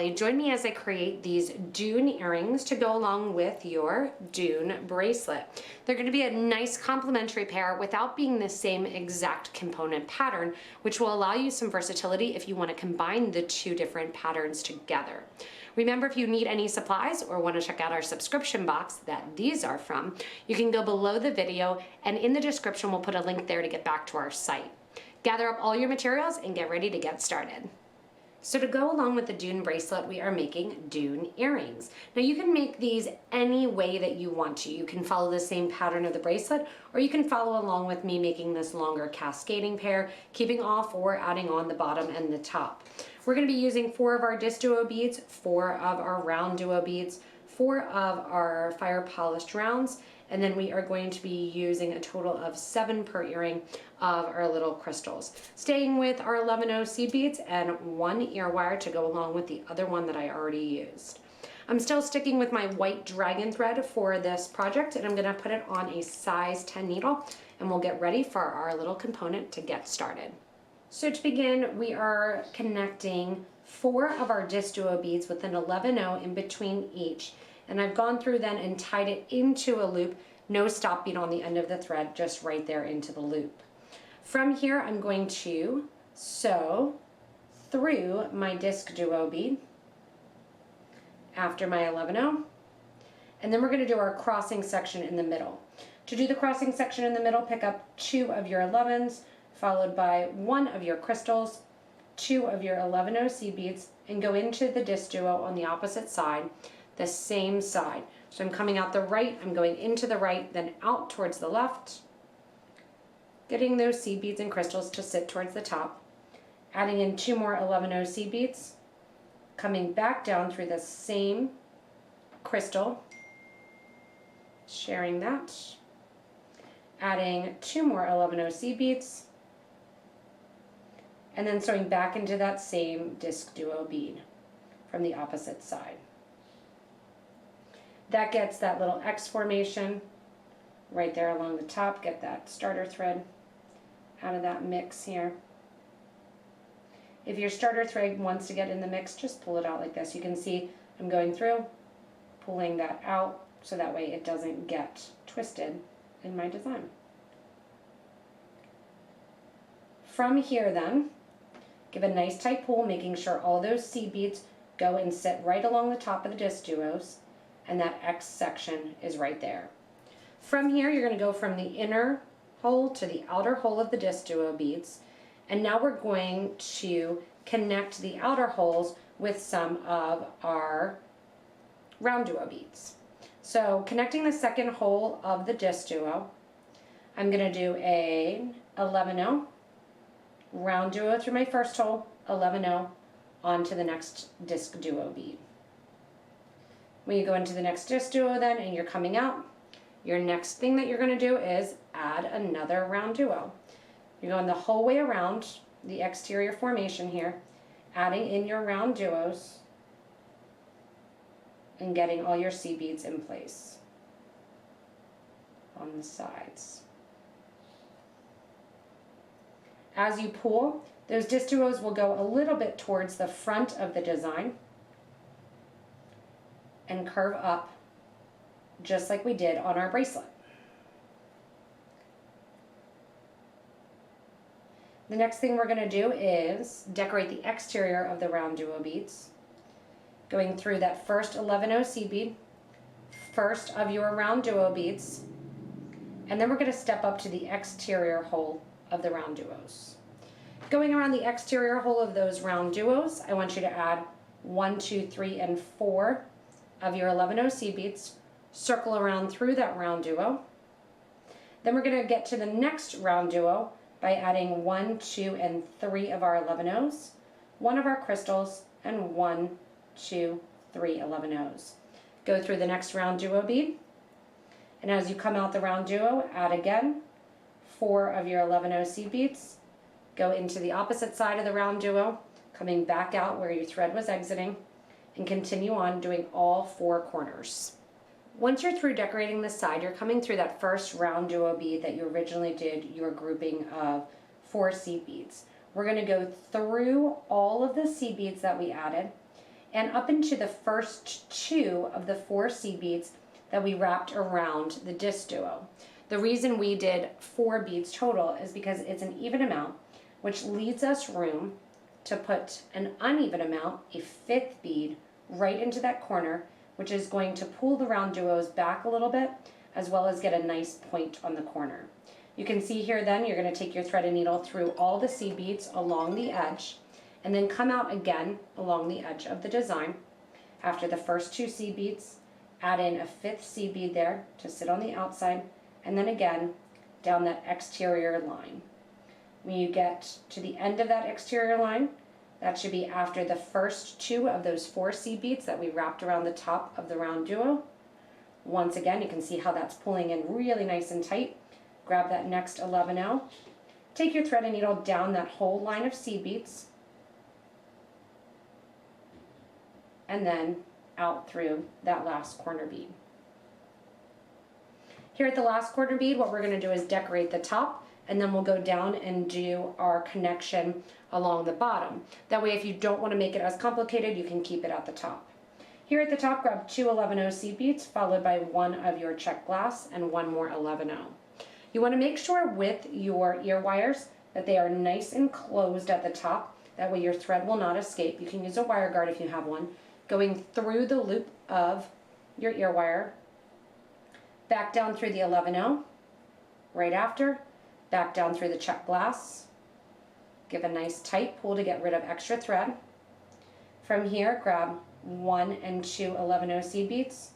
Today, join me as I create these Dune earrings to go along with your Dune bracelet. They're going to be a nice complementary pair without being the same exact component pattern, which will allow you some versatility if you want to combine the two different patterns together. Remember, if you need any supplies or want to check out our subscription box that these are from, you can go below the video, and in the description we'll put a link there to get back to our site. Gather up all your materials and get ready to get started. So to go along with the Dune bracelet, we are making Dune earrings. Now you can make these any way that you want to. You can follow the same pattern of the bracelet, or you can follow along with me making this longer cascading pair, keeping all four, adding on the bottom and the top. We're going to be using 4 of our DiscDuo beads, 4 of our RounDuo beads, 4 of our fire polished rounds, and then we are going to be using a total of 7 per earring of our little crystals. Staying with our 11-0 seed beads and 1 ear wire to go along with the other one that I already used. I'm still sticking with my white dragon thread for this project, and I'm gonna put it on a size 10 needle, and we'll get ready for our little component to get started. So to begin, we are connecting 4 of our DiscDuo beads with an 11-0 in between each. And I've gone through then and tied it into a loop, no stop bead on the end of the thread, just right there into the loop. From here, I'm going to sew through my DiscDuo bead after my 11-0, and then we're going to do our crossing section in the middle. To do the crossing section in the middle, pick up 2 of your 11s, followed by 1 of your crystals, 2 of your 11-0 seed beads, and go into the DiscDuo on the opposite side, the same side. So I'm coming out the right, I'm going into the right, then out towards the left, getting those seed beads and crystals to sit towards the top, adding in 2 more 11-0 seed beads, coming back down through the same crystal, sharing that, adding 2 more 11-0 seed beads, and then sewing back into that same DiscDuo bead from the opposite side. That gets that little X formation right there along the top. Get that starter thread out of that mix here. If your starter thread wants to get in the mix, just pull it out like this. You can see I'm going through, pulling that out, so that way it doesn't get twisted in my design. From here then, give a nice tight pull, making sure all those seed beads go and sit right along the top of the DiscDuos, and that X section is right there. From here, you're going to go from the inner hole to the outer hole of the DiscDuo beads, and now we're going to connect the outer holes with some of our RounDuo beads. So connecting the second hole of the DiscDuo, I'm going to do a 11-0, RounDuo through my first hole, 11-0 onto the next DiscDuo bead. When you go into the next DiscDuo then and you're coming out, your next thing that you're going to do is add another RounDuo. You're going the whole way around the exterior formation here, adding in your RounDuos and getting all your seed beads in place on the sides. As you pull, those DiscDuos will go a little bit towards the front of the design and curve up just like we did on our bracelet. The next thing we're going to do is decorate the exterior of the RounDuo beads, going through that first 11-0 seed bead, first of your RounDuo beads, and then we're going to step up to the exterior hole of the RounDuos. Going around the exterior hole of those RounDuos, I want you to add 1, 2, 3, and 4 of your 11-0 seed beads, circle around through that RounDuo. Then we're going to get to the next RounDuo by adding 1, 2, and 3 of our 11-0s, 1 of our crystals, and 1, 2, 3 11-0s. Go through the next RounDuo bead, and as you come out the RounDuo, add again 4 of your 11-0 seed beads, go into the opposite side of the RounDuo, coming back out where your thread was exiting, and continue on doing all 4 corners. Once you're through decorating the side, you're coming through that first RounDuo bead that you originally did your grouping of 4 seed beads. We're going to go through all of the seed beads that we added and up into the first 2 of the 4 seed beads that we wrapped around the DiscDuo. The reason we did 4 beads total is because it's an even amount, which leaves us room to put an uneven amount, a 5th bead, right into that corner, which is going to pull the RounDuos back a little bit, as well as get a nice point on the corner. You can see here then you're going to take your thread and needle through all the seed beads along the edge, and then come out again along the edge of the design. After the first 2 seed beads, add in a 5th seed bead there to sit on the outside, and then again down that exterior line. When you get to the end of that exterior line, that should be after the first 2 of those 4 seed beads that we wrapped around the top of the RounDuo. Once again, you can see how that's pulling in really nice and tight. Grab that next 11-0. Take your thread and needle down that whole line of seed beads, and then out through that last corner bead. Here at the last corner bead, what we're going to do is decorate the top, and then we'll go down and do our connection along the bottom. That way, if you don't want to make it as complicated, you can keep it at the top. Here at the top, grab 2 11-0 seed beads, followed by 1 of your check glass and 1 more 11-0. You want to make sure with your ear wires that they are nice and closed at the top. That way your thread will not escape. You can use a wire guard if you have one. Going through the loop of your ear wire, back down through the 11-0, right after, back down through the check glass. Give a nice tight pull to get rid of extra thread. From here, grab 1 and 2 11-0 seed beads.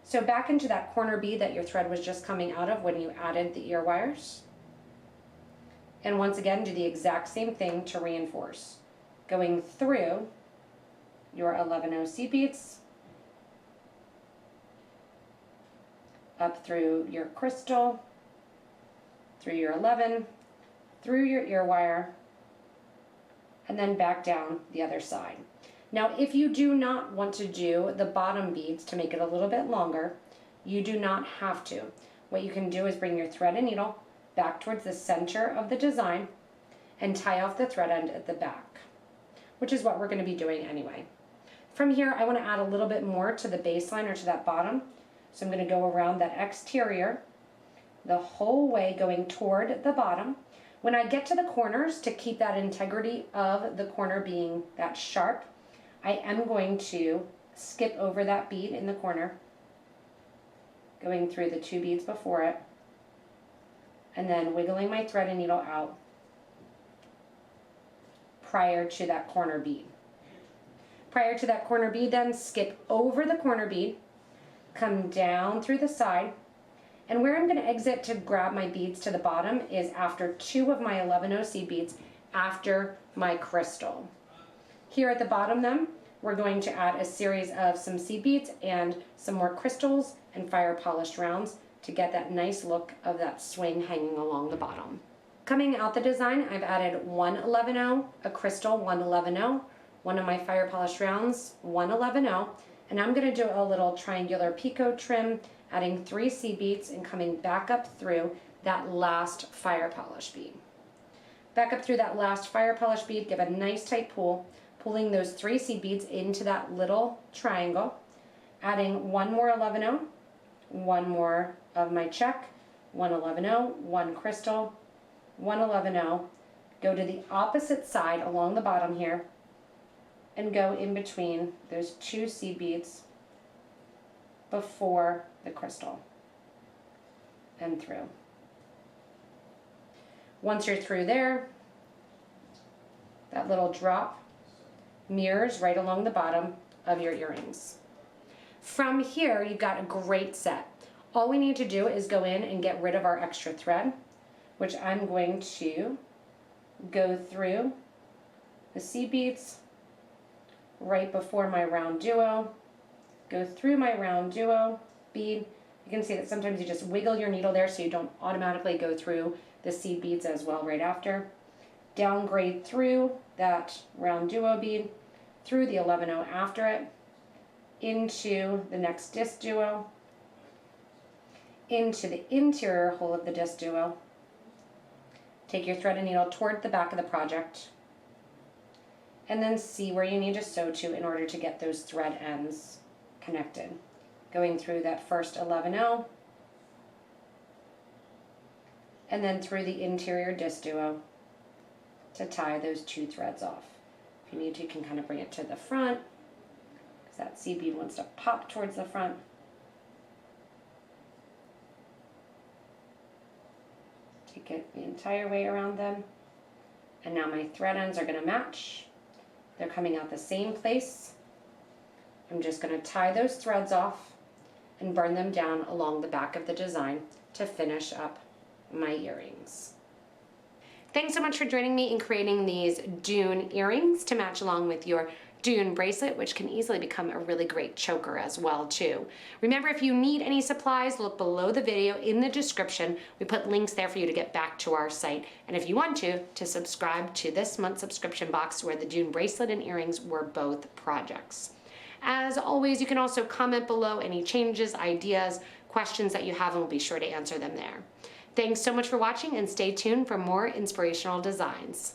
So back into that corner bead that your thread was just coming out of when you added the ear wires. And once again, do the exact same thing to reinforce. Going through your 11-0 seed beads, up through your crystal, through your 11, through your ear wire, and then back down the other side. Now, if you do not want to do the bottom beads to make it a little bit longer, you do not have to. What you can do is bring your thread and needle back towards the center of the design and tie off the thread end at the back, which is what we're going to be doing anyway. From here, I want to add a little bit more to the baseline or to that bottom. So I'm going to go around that exterior the whole way going toward the bottom. When I get to the corners, to keep that integrity of the corner being that sharp, I am going to skip over that bead in the corner, going through the 2 beads before it, and then wiggling my thread and needle out prior to that corner bead. Prior to that corner bead, then skip over the corner bead, come down through the side, and where I'm going to exit to grab my beads to the bottom is after 2 of my 11-0 seed beads after my crystal. Here at the bottom then, we're going to add a series of some seed beads and some more crystals and fire polished rounds to get that nice look of that swing hanging along the bottom. Coming out the design, I've added 1 11-0, a crystal 1 11-0, 1 of my fire polished rounds, 1 11-0, and I'm going to do a little triangular picot trim, adding 3 seed beads and coming back up through that last fire polish bead. Back up through that last fire polish bead, give a nice tight pull, pulling those 3 seed beads into that little triangle, adding 1 more 11-0, 1 more of my check, 1 11-0, 1 crystal, 1 11-0, go to the opposite side along the bottom here, and go in between those 2 seed beads before the crystal and through. Once you're through there, that little drop mirrors right along the bottom of your earrings. From here, you've got a great set. All we need to do is go in and get rid of our extra thread, which I'm going to go through the seed beads right before my RounDuo, go through my RounDuo bead. You can see that sometimes you just wiggle your needle there so you don't automatically go through the seed beads as well right after. Downgrade through that RounDuo bead, through the 11-0 after it, into the next DiscDuo, into the interior hole of the DiscDuo. Take your thread and needle toward the back of the project, and then see where you need to sew to in order to get those thread ends connected. Going through that first 11-0 and then through the interior DiscDuo to tie those 2 threads off. If you need to, you can kind of bring it to the front because that seed bead wants to pop towards the front. Take it the entire way around them. And now my thread ends are going to match. They're coming out the same place. I'm just going to tie those threads off and burn them down along the back of the design to finish up my earrings. Thanks so much for joining me in creating these Dune earrings to match along with your Dune bracelet, which can easily become a really great choker as well too. Remember, if you need any supplies, look below the video in the description. We put links there for you to get back to our site. And if you want to subscribe to this month's subscription box where the Dune bracelet and earrings were both projects. As always, you can also comment below any changes, ideas, questions that you have, and we'll be sure to answer them there. Thanks so much for watching, and stay tuned for more inspirational designs.